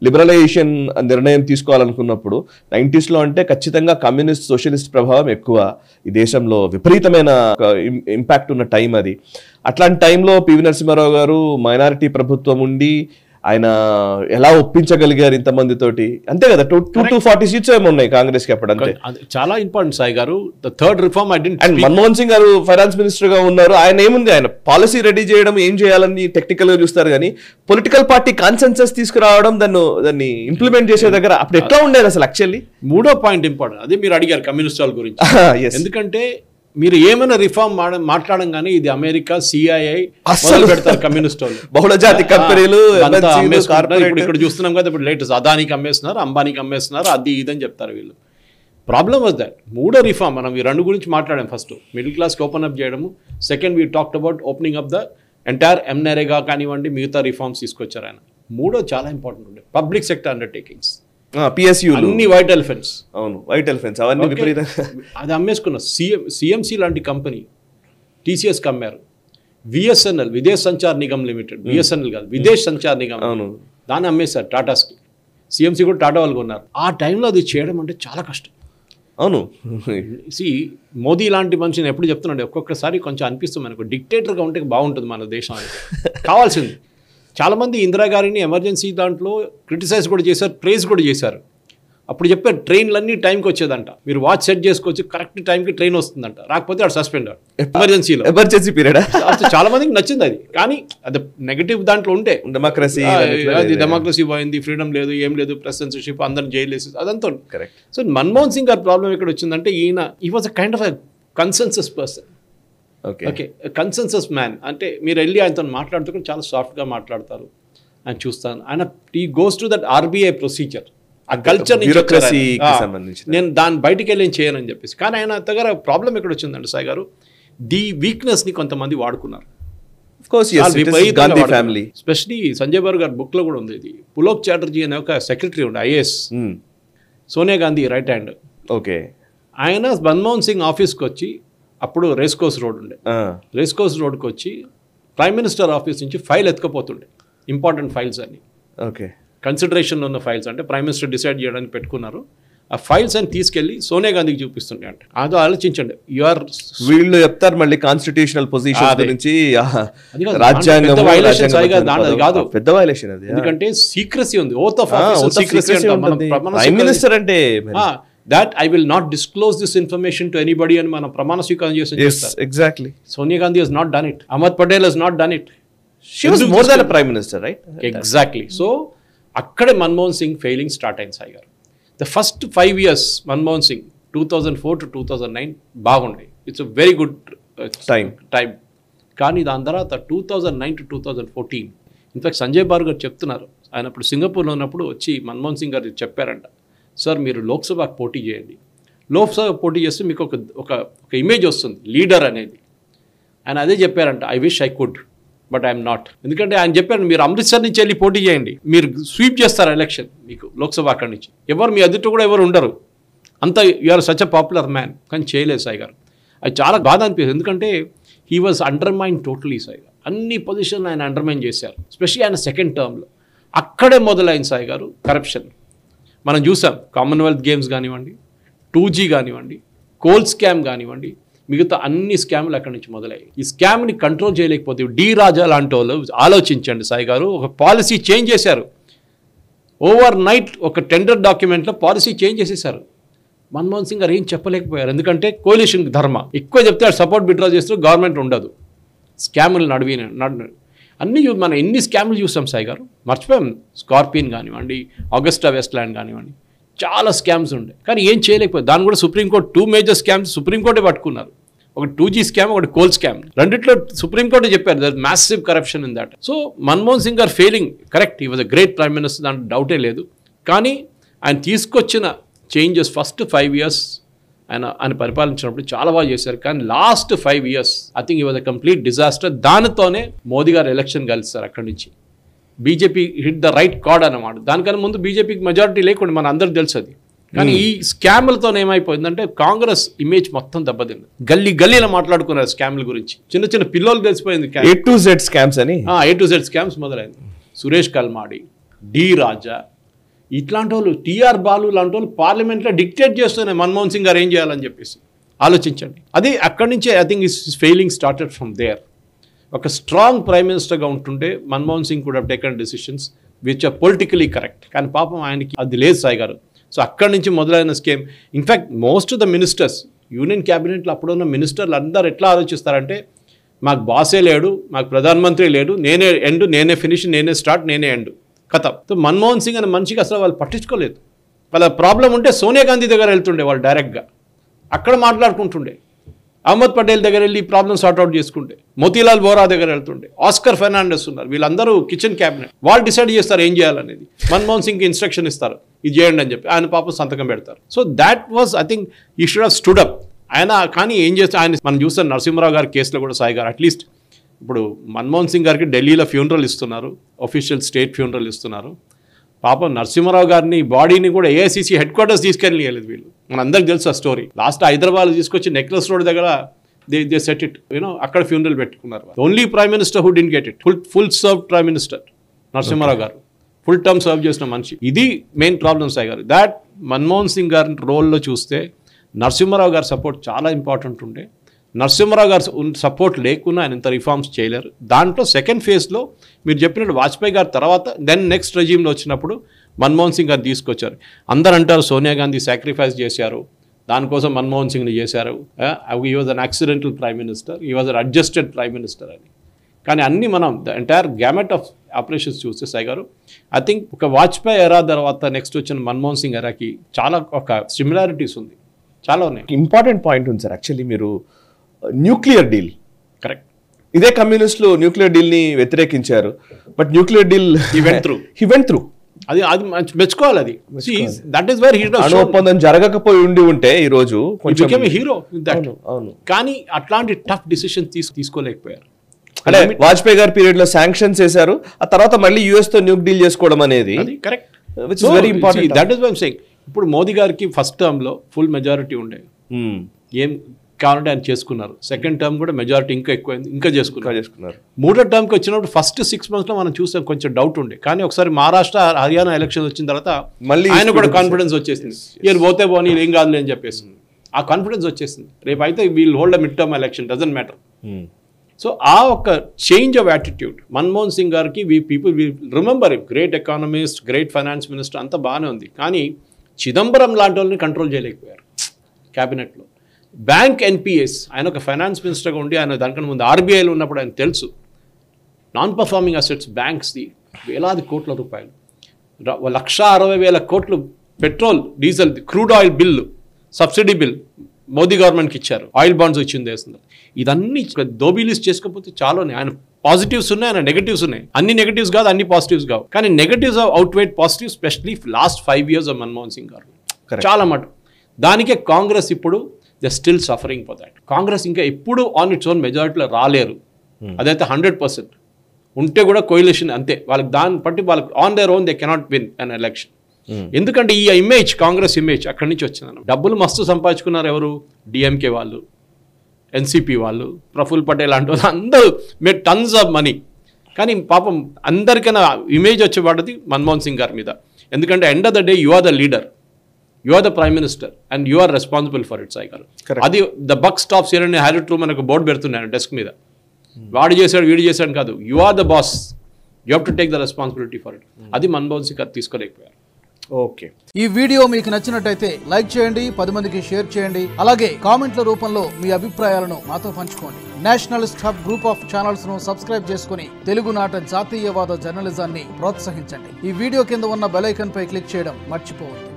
Liberalisation నిర్ణయం తీసుకోవాలనుకున్నప్పుడు 90s లో అంటే ఖచ్చితంగా కమ్యూనిస్ట్ సోషలిస్ట్ ప్రభావం ఎక్కువ ఈ దేశంలో విపరీతమైన ఇంపాక్ట్ ఉన్న టైం అది. అట్లాంటి టైంలో పివి నరసింహారావు గారు మైనారిటీ ప్రభుత్వం ఉండి ఆయన ఎలా ఒప్పించగలిగారు ఇంతమందితోటి? అంతే కదా, 240 సీట్స్ ఏమో ఉన్నాయి కాంగ్రెస్ కి అప్పుడు. అంతే, చాలా ఇంపార్టెంట్ సాయి గారు. The third reform and Manmohan Singh గారు ఫైనాన్స్ మినిస్టర్ గా ఉన్నారు. ఆయన ఏముంది, ఆయన పాలసీ రెడీ చేయడం, ఏం చేయాలని టెక్నికల్ గా చూస్తారు కానీ పొలిటికల్ పార్టీ కాన్సెన్సస్ తీసుకురావడం, దాన్ని ఇంప్లిమెంట్ చేసే దగ్గర అప్పుడు ఎట్లా ఉండేది అసలు? యాక్చువల్లీ మూడో పాయింట్ ఇంపార్టెంట్, అదే మీరు అడిగారు కమ్యూనిస్ట్ వాళ్ళ గురించి. ఎందుకంటే మీరు ఏమైనా రిఫార్మ్ మాట్లాడడం కానీ ఇది అమెరికా సిఐఐ అసలు పెడతారు కమ్యూనిస్ట్ వాళ్ళు, బహుళజాతి కంపెనీలు ఇక్కడ చూస్తున్నాం కదా. ఇప్పుడు లేటెస్ట్ అదానికి అమ్మేస్తున్నారు, అంబానీకి అమ్మేస్తున్నారు, అది ఇదని చెప్తారు వీళ్ళు. ప్రాబ్లమ్ వాజ్ దట్ మూడో రిఫార్మ్ మనం ఈ రెండు గురించి మాట్లాడాం. ఫస్ట్ మిడిల్ క్లాస్కి ఓపెన్ అప్ చేయడము, second we talked about opening up the entire MNREGA కానివ్వండి, మిగతా రిఫార్మ్స్ తీసుకొచ్చారు ఆయన. మూడో చాలా ఇంపార్టెంట్ ఉండే పబ్లిక్ సెక్టర్ అండర్టేకింగ్స్, పిఎస్యూ అన్ని వైట్ ఎలిఫెంట్స్. అవును, వైట్ ఎలిఫెంట్స్ అవన్నీ విపరీతంగా అది అమ్మేసుకున్న. సిఎంసి లాంటి కంపెనీ టీసీఎస్కి అమ్మారు. విఎస్ఎన్ఎల్, విదేశ్ సంచార్ నిగమ్ లిమిటెడ్, విఎస్ఎన్ఎల్ కాదు విదేశ్ సంచార్ నిగమ్, దాన్ని అమ్మేశారు టాటాస్కి. సిఎంసి కూడా టాటా వాళ్ళు ఉన్నారు. ఆ టైంలో అది చేయడం అంటే చాలా కష్టం. అవును, మోదీ లాంటి మనిషిని ఎప్పుడు చెప్తున్నాడు, ఒక్కొక్కసారి కొంచెం అనిపిస్తుంది మనకు డిక్టేటర్గా ఉంటే బాగుంటుంది మన దేశం అని. కావాల్సింది. చాలామంది ఇందిరాగారిని ఎమర్జెన్సీ దాంట్లో క్రిటిసైజ్ కూడా చేశారు, ప్రేజ్ కూడా చేశారు. అప్పుడు చెప్పారు ట్రైన్లన్నీ టైంకి వచ్చేదంట, మీరు వాచ్ సెట్ చేసుకోవచ్చు, కరెక్ట్ టైంకి ట్రైన్ వస్తుందంట, రాకపోతే అక్కడ సస్పెండ్ ఎమర్జెన్సీలో. ఎమర్జెన్సీ పీరియడ్ చాలా మందికి నచ్చింది అది. కానీ అది నెగటివ్ దాంట్లో ఉంటే డెమోక్రసీ పోయింది, ఫ్రీడమ్ లేదు, ఏం లేదు, ప్రెస్ సెన్సర్షిప్, అందరిని జైలు వేసి అదంతా. సో మన్మోహన్ సింగ్ గారి ప్రాబ్లం ఎక్కడ వచ్చిందంటే, ఈ was a kind of a consensus person. Okay, consensus man అంటే మీరు వెళ్ళి ఆయనతో మాట్లాడుతూ చాలా సాఫ్ట్గా మాట్లాడతారు. ఆయన చూస్తాను, ఆయన ఈ goes to that RBI procedure, ఆ కల్చర్ నేను దాని బయటికి వెళ్ళి ఏం చేయనని చెప్పేసి. కానీ ఆయన దగ్గర ప్రాబ్లం ఎక్కడ వచ్చిందండి సాయి గారు, ది వీక్నెస్ని కొంతమంది వాడుకున్నారు. స్పెషలీ సంజయ్ బాబు గారి బుక్లో కూడా ఉంది ఇది. పులోక్ చాటర్జీ అనే ఒక సెక్రటరీ ఉండే IAS, Sonia Gandhi right hand. Okay, ఆయన మన్మోహన్ సింగ్ ఆఫీస్కి వచ్చి, అప్పుడు రేస్ కోర్స్ రోడ్ ఉండే, రేస్ కోర్స్ రోడ్కి వచ్చి ప్రైమ్ మినిస్టర్ ఆఫీస్ నుంచి ఫైల్ ఎత్తుకపోతుండే, ఇంపార్టెంట్ ఫైల్స్ అన్ని. ఓకే, కన్సిడరేషన్లో ఉన్న ఫైల్స్ అంటే ప్రైమ్ మినిస్టర్ డిసైడ్ చేయడానికి పెట్టుకున్నారు. ఆ ఫైల్స్ అని తీసుకెళ్లి సోనియా గాంధీకి చూపిస్తుండే. అంటే అదో ఆలోచించండి, వీళ్ళు చెప్తారు మళ్ళీ కాన్స్టిట్యూషనల్ పొజిషన్ గురించి, రాజ్యాంగం కాదు, పెద్ద వైలేషన్ అది. ఎందుకంటే సీక్రసీ ఉంది, oath of office secrecy prime minister అంటే that I will not disclose this information to anybody అని మన ప్రమాణ స్వీకారం చేసి. Yes, exactly. Sonia Gandhi has not done it. Ahmad Patel has not done it. She was more than a prime minister, right? Exactly. So akkade Manmohan Singh failing start ayin Sai garu. The first 5 years Manmohan Singh 2004 to 2009 బాగుంది. It's a very good time. కానీ దాని తర్వాత 2009 to 2014 in fact Sanjay బాబు గారు చెప్తున్నారు, ఆయన అప్పుడు సింగపూర్లో ఉన్నప్పుడు వచ్చి మన్మోహన్ సింగ్ గారు చెప్పారంట, సార్ మీరు లోక్సభకు పోటీ చేయండి, లోక్సభ పోటీ చేస్తే మీకు ఒక ఇమేజ్ వస్తుంది లీడర్ అనేది. ఆయన అదే చెప్పారంట, I wish I could but I'm not. ఎందుకంటే ఆయన చెప్పారు, మీరు అమృత్సర్ నుంచి వెళ్ళి పోటీ చేయండి, మీరు స్వీప్ చేస్తారు ఎలక్షన్, మీకు లోక్సభ అక్కడి నుంచి ఎవరు మీ అదుట కూడా ఎవరు ఉండరు, అంత you're such a popular man. కానీ చేయలేదు సాయి గారు. అది చాలా బాధ అనిపిస్తుంది, ఎందుకంటే he was undermine totally Sai garu. అన్ని పొజిషన్లు ఆయన అండర్మైన్ చేశారు, ఎస్పెషల్లీ ఆయన సెకండ్ టర్మ్లో. అక్కడే మొదలైంది సాయి గారు కరప్షన్. మనం చూసాం కామన్వెల్త్ గేమ్స్ కానివ్వండి, 2G కానివ్వండి, కోల్ స్కామ్ కానివ్వండి, మిగతా అన్ని స్కామ్లు అక్కడి నుంచి మొదలయ్యాయి. ఈ స్కామ్ని కంట్రోల్ చేయలేకపోతే డి రాజా లాంటి వాళ్ళు ఆలోచించండి సాయి గారు, ఒక పాలసీ చేంజ్ చేశారు ఓవర్ నైట్. ఒక టెండర్ డాక్యుమెంట్లో పాలసీ చేంజ్ చేసేసారు. మన్మోహన్ సింగ్ గారు ఏం చెప్పలేకపోయారు, ఎందుకంటే కోalition ధర్మ ఎక్కువ చెప్తే సపోర్ట్ విత్డ్రా చేస్తూ గవర్నమెంట్ ఉండదు. స్కాములు అన్నీ మనం ఎన్ని స్కామ్లు చూసాం సాయి గారు, మర్చిపోయాం. స్కార్పియన్ కానివ్వండి, ఆగస్టా వెస్ట్ ల్యాండ్ కానివ్వండి, చాలా స్కామ్స్ ఉండే, కానీ ఏం చేయలేకపోయారు. దాని కూడా సుప్రీంకోర్టు 2 మేజర్ స్కామ్స్ సుప్రీంకోర్టే పట్టుకున్నారు. ఒక 2G స్కామ్, ఒకటి కోల్ స్కామ్. రెండిట్లో సుప్రీంకోర్టే చెప్పారు there massive corruption in that. So Manmohan Singh గారు failing correct, he was a great prime minister, దాంట్లో డౌటే లేదు. కానీ ఆయన తీసుకొచ్చిన చేంజెస్ ఫస్ట్ 5 years ఆయన పరిపాలించినప్పుడు చాలా బాగా చేశారు. కానీ last 5 years I think he was a complete disaster. దానితోనే మోదీ గారు ఎలక్షన్ గెలుస్తారు. అక్కడి నుంచి BJP hit the right card అన్నమాట. దానికన్నా ముందు బీజేపీకి మెజారిటీ లేకుండా మన అందరికి తెలుసు అది. కానీ ఈ స్కామ్లతో ఏమైపోయిందంటే కాంగ్రెస్ ఇమేజ్ మొత్తం దెబ్బతింది. గల్లీలో మాట్లాడుకున్నారు స్కామ్ల గురించి, చిన్న చిన్న పిల్లలు తెలిసిపోయింది. A to Z స్కామ్స్ అని, A to Z స్కామ్స్ మొదలైంది. సురేష్ కల్మాడి, డి రాజా, ఇట్లాంటి వాళ్ళు టీఆర్ బాలు లాంటి వాళ్ళు పార్లమెంట్లో డిక్టేట్ చేస్తున్నాయి మన్మోహన్ సింగ్ గారు ఏం చేయాలని చెప్పేసి. ఆలోచించండి. అది అక్కడి నుంచే I think is failing started from there. ఒక స్ట్రాంగ్ ప్రైమ్ మినిస్టర్గా ఉంటుంటే Manmohan Singh could have taken decisions which are politically correct. కానీ పాపం ఆయనకి అది లేదు సాయి గారు. సో అక్కడి నుంచి మొదలైన scheme. In fact most of the ministers union క్యాబినెట్లో అప్పుడున్న మినిస్టర్లు అందరూ ఎట్లా ఆలోచిస్తారంటే మాకు బాసే లేడు, మాకు ప్రధానమంత్రి లేడు, నేనే ఎండ్, నేనే ఫినిష్, నేనే స్టార్ట్, నేనే ఎండ్ కథ. సో మన్మోహన్ సింగ్ అనే మనిషికి అసలు వాళ్ళు పట్టించుకోలేదు. వాళ్ళ ప్రాబ్లం ఉంటే సోనియా గాంధీ దగ్గర వెళ్తుండే వాళ్ళు డైరెక్ట్గా, అక్కడ మాట్లాడుకుంటుండే. అహ్మద్ పటేల్ దగ్గర వెళ్ళి ప్రాబ్లమ్ సార్ట్అవుట్ చేసుకుంటే, మోతీలాల్ బోరా దగ్గర వెళ్తుండే, ఆస్కర్ ఫెర్నాండెస్ ఉన్నారు, వీళ్ళందరూ కిచెన్ క్యాబినెట్. వాళ్ళు డిసైడ్ చేస్తారు ఏం చేయాలనేది. మన్మోహన్ సింగ్కి ఇన్స్ట్రక్షన్ ఇస్తారు ఇది చేయండి అని చెప్పి, ఆయన పాపం సంతకం పెడతారు. So that was I think ఈ షుడ్ హావ్ స్టూడ్ అప్. ఆయన కానీ ఏం చేస్తే ఆయన మనం చూస్తాం నరసింహరావు గారి కేసులో కూడా సాయి గారు అట్లీస్ట్ ఇప్పుడు మన్మోహన్ సింగ్ గారికి ఢిల్లీలో ఫ్యూనరల్ ఇస్తున్నారు, అఫీషియల్ స్టేట్ ఫ్యూనరల్ ఇస్తున్నారు. పాపం నరసింహరావు గారిని బాడీని కూడా ఏఐసీసీ హెడ్ క్వార్టర్స్ తీసుకెళ్ళలేదు వీళ్ళు. మనందరికి తెలుసు ఆ స్టోరీ. లాస్ట్ హైదరాబాద్ తీసుకొచ్చి నెక్లెస్ రోడ్ దగ్గర దే సెట్ ఇట్ అక్కడ ఫ్యూనరల్ పెట్టుకున్నారు. Only prime minister who didn't get it. Full serve prime minister Narasimha Rao garu, full term serve చేసిన మనిషి. ఇది మెయిన్ ప్రాబ్లమ్ సాయి గారు. దాట్ మన్మోహన్ సింగ్ గారి రోల్లో చూస్తే నరసింహరావు గారి సపోర్ట్ చాలా ఇంపార్టెంట్ ఉండే. నరసింహరావు గారు సపోర్ట్ లేకున్నా ఆయన ఇంత రిఫార్మ్స్ చేయలేరు. దాంట్లో సెకండ్ ఫేజ్లో మీరు చెప్పినట్టు వాజ్పేయి గారి తర్వాత దెన్ నెక్స్ట్ రెజీమ్లో వచ్చినప్పుడు మన్మోహన్ సింగ్ గారు తీసుకొచ్చారు. అందరు అంటారు సోనియా గాంధీ సాక్రిఫైస్ చేశారు, దానికోసం మన్మోహన్ సింగ్ని చేశారు, he was an accidental prime minister, he was an adjusted prime minister అని. కానీ అన్నీ మనం the entire gamete of operations చూస్తే సాయి గారు ఐ థింక్ ఒక వాజ్పేయి ఎరా తర్వాత నెక్స్ట్ వచ్చిన మన్మోహన్ సింగ్ ఎరాకి చాలా ఒక సిమిలారిటీస్ ఉంది, చాలా ఉన్నాయి. ఇంపార్టెంట్ పాయింట్ ఉంది సార్. యాక్చువల్లీ మీరు న్యూక్లియర్ డీల్ కరెక్ట్, ఇదే కమ్యూనిస్టులు న్యూక్లియర్ డీల్ని వ్యతిరేకించారు, but nuclear deal he went through. అది మెచ్చుకోవాలి. అది దట్ ఈస్ వేర్ అణు ఒప్పందం జరగకపోయి ఉంటే ఈ రోజు కొంచెం హీరో. కానీ అట్లాంటి టఫ్ డిసిషన్ తీసుకోలేకపోయారు. అంటే వాజ్పేయి గారి పీరియడ్ లో శాంక్షన్స్ చేశారు, ఆ తర్వాత మళ్ళీ యుఎస్ తో న్యూక్ డీల్ చేసుకోవడం అనేది correct, which is very important. That is why I'm saying. ఇప్పుడు మోదీ గారికి ఫస్ట్ టర్మ్ లో ఫుల్ మెజారిటీ ఉండే, ఏం కావాలంటే ఆయన చేసుకున్నారు. సెకండ్ టర్మ్ కూడా మెజారిటీ ఇంకా ఎక్కువైంది, ఇంకా చేసుకున్నారు. మూడో టర్మ్కి వచ్చినప్పుడు ఫస్ట్ 6 months లో మనం చూసాం కొంచెం డౌట్ ఉండే. కానీ ఒకసారి మహారాష్ట్ర హర్యానా ఎలక్షన్ వచ్చిన తర్వాత మళ్ళీ ఆయన కూడా కాన్ఫిడెన్స్ వచ్చేసింది. ఈయన పోతే పోనీ ఏం కాదులే అని చెప్పేసి ఆ కాన్ఫిడెన్స్ వచ్చేసింది. రేపు అయితే we'll hold mid term election, doesn't matter. So ఆ ఒక చేంజ్ ఆఫ్ యాటిట్యూడ్ మన్మోహన్ సింగ్ గారికి people remember great economist, great finance minister, అంతా బాగానే ఉంది. కానీ చిదంబరం లాంటి వాళ్ళని కంట్రోల్ చేయలేకపోయారు క్యాబినెట్లో. బ్యాంక్ ఎన్పిఎస్, ఆయన ఒక ఫైనాన్స్ మినిస్టర్గా ఉండి ఆయన దానికన్నా ముందు ఆర్బీఐలో ఉన్నప్పుడు ఆయన తెలుసు నాన్ పర్ఫార్మింగ్ అసెట్స్ బ్యాంక్స్ది వేలాది కోట్ల రూపాయలు, 1,60,000 కోట్లు petrol diesel crude oil bill, subsidy bill Modi గవర్నమెంట్కి ఇచ్చారు, ఆయిల్ బాండ్స్ ఇచ్చింది వేస్తుంది. ఇదన్నీ దోబీలిస్ట్ చేసుకోకపోతే చాలానే. ఆయన పాజిటివ్స్ ఉన్నాయి, ఆయన నెగటివ్స్ ఉన్నాయి. అన్ని నెగటివ్స్ కాదు, అన్ని పాజిటివ్స్ కావు. కానీ negatives outweigh positives, especially last 5 years of Manmohan Singh garu చాలా మటు. దానికే కాంగ్రెస్ ఇప్పుడు they still suffering for that. Congress ఇంకా ఎప్పుడు ఆన్ ఇట్స్ ఓన్ మెజారిటీలో రాలేరు. అదైతే 100%. ఉంటే కూడా కోయిలేషన్ అంతే. వాళ్ళకి దాన్ని బట్టి వాళ్ళకి on their own they cannot win an election. ఎందుకంటే ఈ ఇమేజ్, కాంగ్రెస్ ఇమేజ్ అక్కడి నుంచి వచ్చిందన్న. డబ్బులు మస్తు సంపాదించుకున్నారు ఎవరు? డిఎంకే వాళ్ళు, ఎన్సిపి వాళ్ళు, ప్రఫుల్ పటేల్ లాంటి వాళ్ళు అందరూ మేడ్ టన్స్ ఆఫ్ మనీ. కానీ పాపం అందరికైనా ఇమేజ్ వచ్చి పడ్డది మన్మోహన్ సింగ్ గారి మీద. ఎందుకంటే end of the day you are the leader, you are the prime minister and you are responsible for it Sai garu. అది ద బక్ స్టాప్స్ హియర్ అని హ్యారీ ట్రూమన్ ఒక బోర్డు పెడుతున్నాను డెస్క్ మీద. వాడు చేశాడు వీడు చేశాడు కాదు, you are the boss, you have to take the responsibility for it. అది మన్మోహన్ సింగ్ గారు తీసుకోలేకపోయారు. ఓకే, ఈ వీడియో మీకు నచ్చినట్టయితే లైక్ చేయండి, 10 మందికి షేర్ చేయండి. అలాగే కామెంట్ల రూపంలో మీ అభిప్రాయాలను మాతో పంచుకోండి. Nationalist hub group of channels ను సబ్స్క్రైబ్ చేసుకుని తెలుగునాట జాతీయవాద జర్నలిజాన్ని ప్రోత్సహించండి. ఈ వీడియో కింద ఉన్న బెల్ ఐకాన్ పై క్లిక్ చేయడం మర్చిపోవద్దు.